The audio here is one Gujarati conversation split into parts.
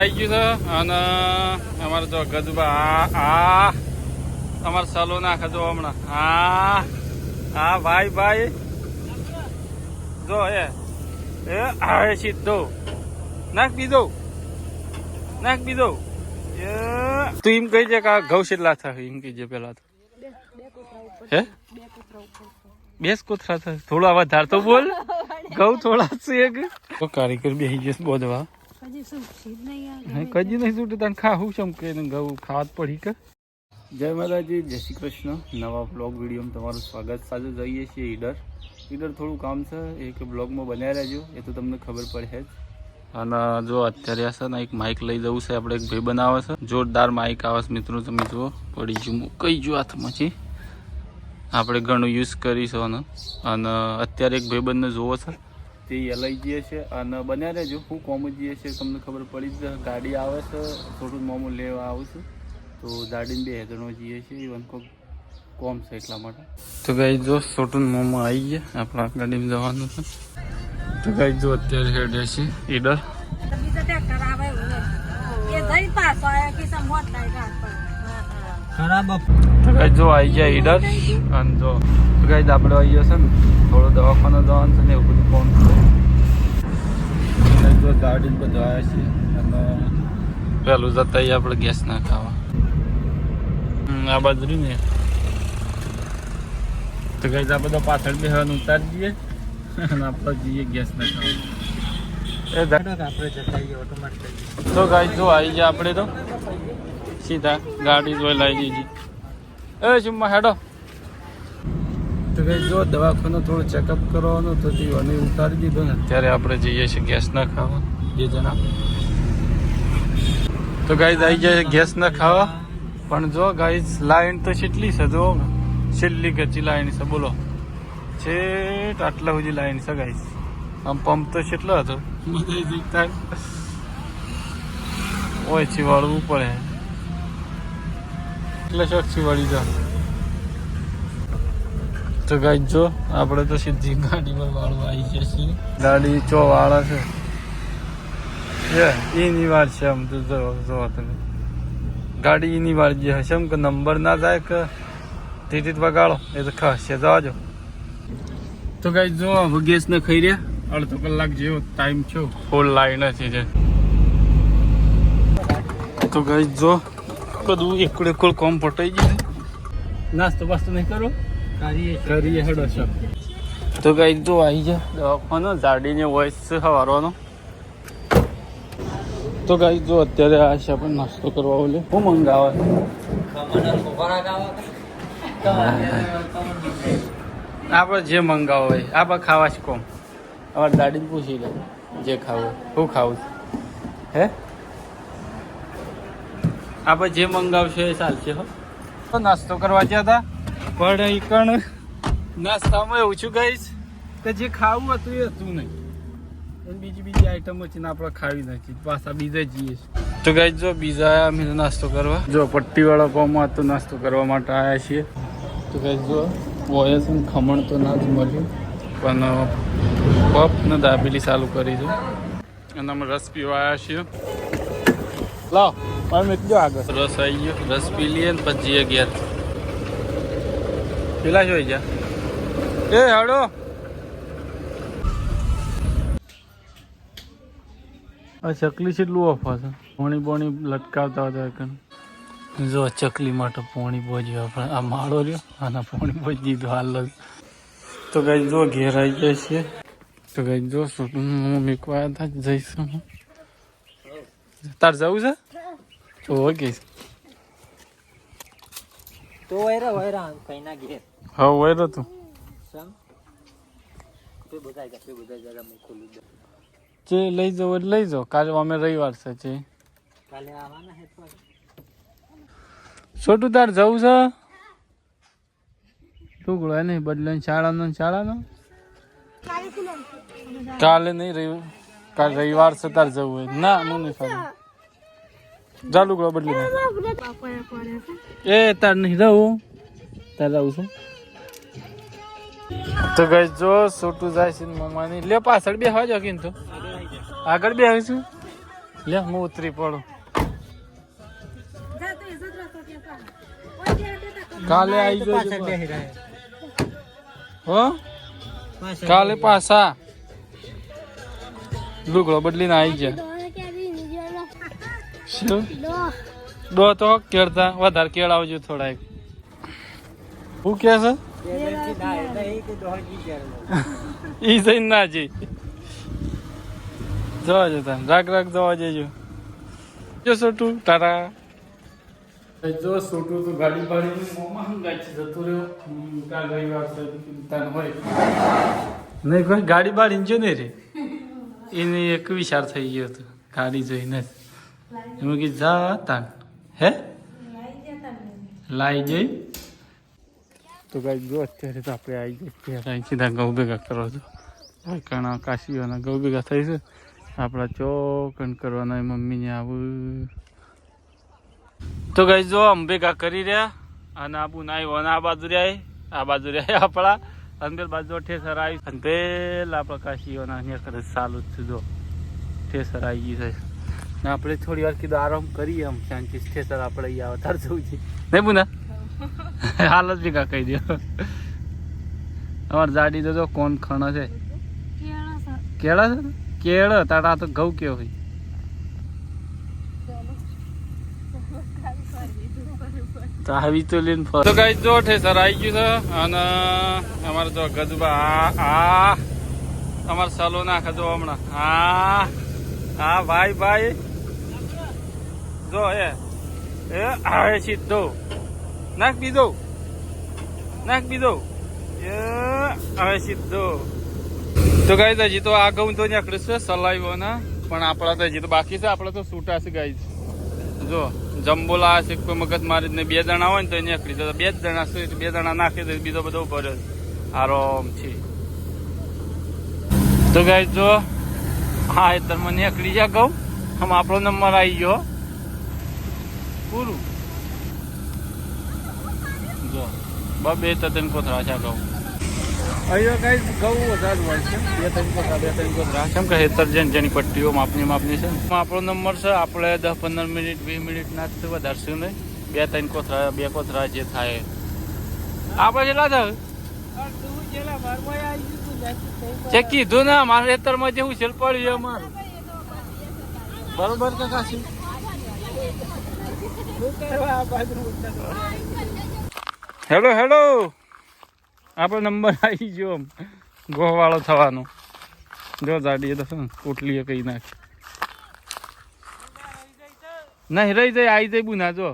આવી ગયું છે અને અમારે જો ગજબા આ અમારે સલો નાખે જો હમણાં હા ભાઈ જો એ આવે સીધો નાખ બીજો તું એમ કહી છે કે આ ઘઉં કેટલા થાય એમ કહીજે પેલા તો હે બેસ કોથરા થાય થોડા વધારે તો બોલ ઘઉં થોડા છે કારીગર બેસી જશે બોધવા કજી નહીં છૂટે તને ખાવું છે કે ઘઉં ખાવા જ પડી કે જય માતાજી જય શ્રી કૃષ્ણ નવા બ્લોગ વિડીયોમાં તમારું સ્વાગત સાથે જઈએ છીએ ઈડર થોડું કામ છે એક બ્લોગમાં બનાવી રહેજો એ તો તમને ખબર પડે જ અને જો અત્યારે હશે ને એક માઇક લઈ જવું છે આપણે એક ભાઈ બનાવે છે જોરદાર માઇક આવે છે મિત્રો તમે જુઓ પડી ગયું કઈ જો હાથમાંથી આપણે ઘણું યુઝ કરીશું અને અત્યારે એક ભાઈબંધને જોવો છે તે લઈ જઈએ છે અને બન્યા રહેજો હું કોમ જઈએ છે તમને ખબર પડી જ ગાડી આવે છે થોડું મોમું લેવા આવું છું તો ગાડીને 2 જણો જઈએ છીએ ઇવન કોઈ કોમ છે એટલા માટે તો ગાઈ જો છોટું મોમો આવી ગયા આપણા ગાડીમાં જવાનું છે તો ગાઈ જો અત્યારે હેડે છે ઈડર તો ગાઈ જો આવી ગયા ઈડર અને જો ગાઈ આપણે આવી જશે ને થોડો દવાખાનો જવાનું છે ને એવું બધું કોમ છે જો ગાડી બધું આવ્યા છે અને પેલું જતા આપણે ગેસ ના ખાવા આ બાજુ ને તો ગાઈ આ બધા પાછળ બેહવાનું ઉતારી દઈએ અને આપણે જઈએ ગેસ ના ખાવા તો ગાઈ જો આવી જાય આપણે તો સીધા ગાડી જોઈ લાવી દીધી એ ચુમ્મા હેડો તો ગાઈ જો દવાખાનો થોડું ચેકઅપ કરવાનું તો અને ઉતારી દીધો ને ત્યારે આપણે જઈએ છીએ ગેસ ના ખાવા જે જણા તો ગાઈ આવી જાય ગેસ ના ખાવા પણ જો ગાઈ લાઈન તો કેટલી છે જો છેલ્લી ગચી લાઈન છે બોલો છેટ આટલા સુધી લાઈન છે ગાઈ આમ પંપ તો કેટલો હતો ઓય થી વાળવું પડે એટલે શોખથી વાળી જાવ તો ગાઈ જો આપણે તો સીધી ગાડી પર વાળવા આવી ગયા છીએ ગાડી ચો વાળા છે એની વાર છે આમ તો જો તમે ગાડી એની વાર જે હશે એમ કે નંબર ના જાય કે ટીટી વગાડો એ તો ખસે જવાજો તો ગાઈ જો ગેસ ને ખાઈ રહ્યા અડધો કલાક જેવો ટાઈમ છે ફૂલ લાઈન છે જે તો ગાઈ જો બધું એકડે કોમ પટાઈ ગયું નાસ્તો બાસ્તો નહીં કરો કરીએ હેડો છો તો ગાઈ જો આવી જાય દવાખાનો જાડીને વોઇસ છે સવારવાનો તો ગાઈ જો અત્યારે આ છે આપણે નાસ્તો કરવા બોલે શું મંગાવે આપણે જે મંગાવો હોય આપણે ખાવા જ કોમ અમારે દાડીને પૂછી લે જે ખાવું શું ખાવું હે આપણે જે મંગાવશો એ ચાલશે હો નાસ્તો કરવા ગયા હતા પણ એ કણ નાસ્તામાં એવું છું ગઈશ કે જે ખાવું હતું એ હતું નહીં બીજી આઈટમો છે ને આપણે ખાવી નાખી પાછા બીજા જઈએ તો ગાઈ જો બીજા અમે નાસ્તો કરવા જો પટ્ટીવાળા કોમમાં તો નાસ્તો કરવા માટે આવ્યા છીએ તો ગાઈ જો હોય છે ને ખમણ તો ના જ મળ્યું પણ પપ ને દાબેલી ચાલુ કરી દો અને અમે રસ પીવા આવ્યા છીએ લાવ અમે જો આગળ રસ આવી ગયો રસ પી લઈએ ને પછી ગયા પેલા જોઈ જા એ હડો આ ચકલી કેટલું ઓફા છે પોણી લટકાવતા હતા જો ચકલી માટે પોણી પહોંચ્યું આપણે આ માળો રહ્યો અને પોણી પહોંચી દીધું હાલ તો કઈ જો ઘેર આવી જાય છે તો કઈ જો મીકવા હતા જઈશું તાર જવું છે તો ઓકે તો વૈરા કઈ ના ઘેર હા વૈરો તું જે લઈ જાઓ એટલે લઈ જાઓ કાલે અમે રવિવાર છે જે કાલે આવવાના હે છોટું તાર જવું છે ટુકડો નહીં બદલે શાળાનો કાલે નહીં રહ્યું કાલે રવિવાર છે તાર જવું હોય ના મને સારું જા ટુકડો બદલી એ તાર નહીં રહું તાર રહું છે તો ગઈ જો છોટું જાય છે મમ્માની લે પાછળ બે હવા જો કીધું આગળ બે આવીશું લે હું ઉતરી પડું. કાલે આવી પાછળ જજો બેહી રહે. હો પાછળ કાલે બેહી પાછા લુગડો બદલીને આવી ગયા. શું દો તો કેળતા વધારે કેળાવજો થોડાક. શું કે છે રહે. બેલેન્સી ના એટલે એ કે દોહજી ચાલે. ઈ જઈને ના જઈ જવા જતા રાગ જવા જજો. જો સોટું તારા જો સોટું તો ગાડી પાડીને મોમાં હંગાઈ છે જતું રહ્યો. કા ગઈ વાર છે તાન હોય નહીં કોઈ ગાડી બાળીને જો ને રે એને એક વિચાર થઈ ગયો હતો ગાડી જોઈને જ. એમાં કે જા તાન હે લાઈ જઈ. તો ગાઈ જો અત્યારે તો આપણે આવી જઈએ ત્યારે સીધા ઘઉં ભેગા કરો છો. ઘણા કાશીઓના ઘઉં ભેગા થઈ છે. આપણા ચોકન કરવાના મમ્મીને આવું. તો ગાઈ જો આમ ભેગા કરી રહ્યા અને આબુ નાઈ આ બાજુ રહ્યા આપણા અને પેલા બાજુ ઠેસર આવી અને પેલા આપણા કાશીઓના અહીંયા કરે ચાલુ જ છે. જો ઠેસર આવી ગઈ છે ને આપણે થોડી વાર કીધું આરામ કરીએ આમ શાંતિ. ઠેસર આપણે અહીંયા વધારે જવું છે નહીં બુના હાલ જ ભેગા કહી દો. અમારે જાડી તો કોણ ખણ છે કેળા છે કેળ તારા તો ઘઉં કેવો હોય. તો આવી તો લઈને તો કઈ જો ઠેસર આવી ગયું છે અને અમારે જો ગજબા આ અમારે સલો નાખે જો હમણાં. હા ભાઈ જો એ આવે સીધો નાખ બીજો એ આવે સીધો. તો ગાઈ હજી તો આ ઘઉં તો નીકળે છે સલાઈવો ના પણ આપણા તો હજી તો બાકી છે. આપણે તો છૂટા છે ગાઈ. જો જમ્બોલા છે કોઈ મગજ મારી ને 2 જણા હોય ને તો નીકળી જતા. 2 જ જણા છે 2 જણા નાખી દે બીજો બધો ભર્યો આરામ છે. તો ગાઈ જો હા એ તમે નીકળી જા ઘઉં આમ આપણો નંબર આવી ગયો પૂરું. જો 2-3 કોથળા છે ઘઉં. અહીંયા કઈ ઘઉં વધારે હોય છે 2-3 કોથળા કેમ કે હેતર જેની પટ્ટીઓ માપની છે. આપણો નંબર છે. આપણે 10-15 મિનિટ 20 મિનિટ ના વધારશું નહીં. 2-3 કોથળા 2 કોથળા જે થાય આપણે કેટલા થાય જે કીધું ને મારા હેતરમાં જેવું છેલ પડ્યું અમારું બરોબર કે કાશી. હેલો આપણો નંબર આવી ગયો ગોવાળો થવાનો. જો જાડીએ તો પોટલીએ કઈ નાખ નહીં રહી જાય આવી જાય બુના. જો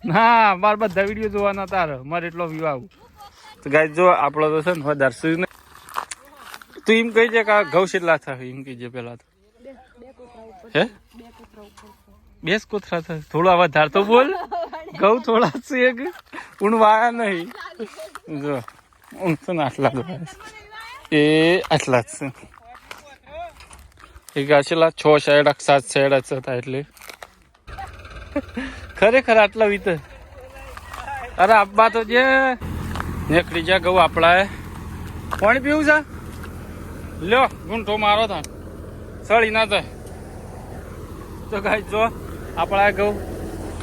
ના મારે બધા વિડીયો જોવાના તારે મારે એટલો વ્યૂ આવું. તો ગાય જો આપણો તો છે ને વધારે શું નહીં. તું એમ કહી છે કે આ ઘઉં કેટલા થાય એમ કહીજે પેલા તો. હે 2 કોથળા થાય થોડા વધારે તો બોલ. ઘઉં થોડા છે ઊણ વાયા નહીં. જો ઊણ તો આટલા એ આટલા જ છે. એક આટલા 6 સાઈડ 7 સાઈડ હતા એટલે ખરેખર આટલા વીતે. અરે આબા તો જે નીકળી જા ઘઉં આપણા. પાણી પીવું છે લ્યો ગુંઠો મારો થાય સળી ના થાય. તો ગાય જો આપણા ઘઉં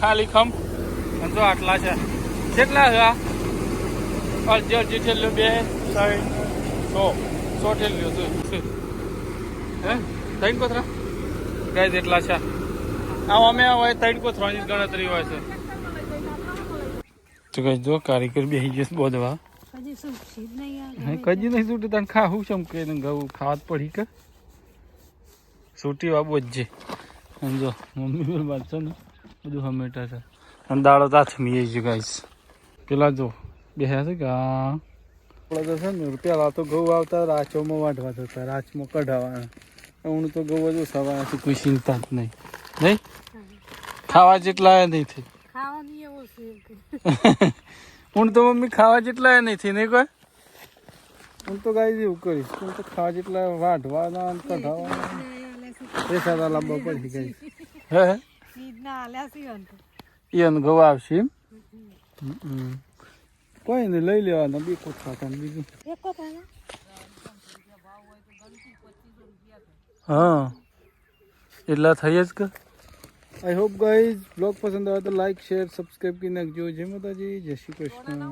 ખાલી ખમ જો આટલા છે. કેટલા છે અડધી ઠેલ્યો 2 3 100 ઠેલ્યો હે 3 કોથળા ગાય જેટલા છે. આ અમે હોય 3 કોથળાની ગણતરી હોય છે. તો કઈ જો કારીગર બેસી જશે બોધવા કજી નહીં છૂટી તને ખાવું છે કે ઘઉં ખાવા જ પડી કે છૂટી વા બોજે. જો મમ્મી વાત છે ને બધું હમેટા છે અને દાડો તાથમી જ ગાઈશ. પેલા જો બેસ્યા છે કે આપણા તો છે ને પેલા તો ઘઉં આવતા રાચોમાં વાઢવા થતા રાચમાં કઢાવાના. હું તો ઘઉં બધું સવારથી કોઈ ચિંતા જ નહીં ખાવા જેટલા નહીં થઈ. હું તો મમ્મી ખાવા જેટલા નહીં થઈ નહીં કોઈ. હું તો ગાઈ એવું કરીશ હું તો ખાવા જેટલા વાઢવાના કઢાવાના એ સારા લાંબા પડી ગઈ. હે એને ઘઉં આવશે એમ કોઈ નહીં લઈ લેવાના 2 કોથળા બીજું હા એટલા થઈ જ કે આઈ હોપ ગાઈઝ બ્લોગ પસંદ આવે તો લાઈક શેર સબસ્ક્રાઈબ કરી નાખજો. જય માતાજી, જય શ્રી કૃષ્ણ.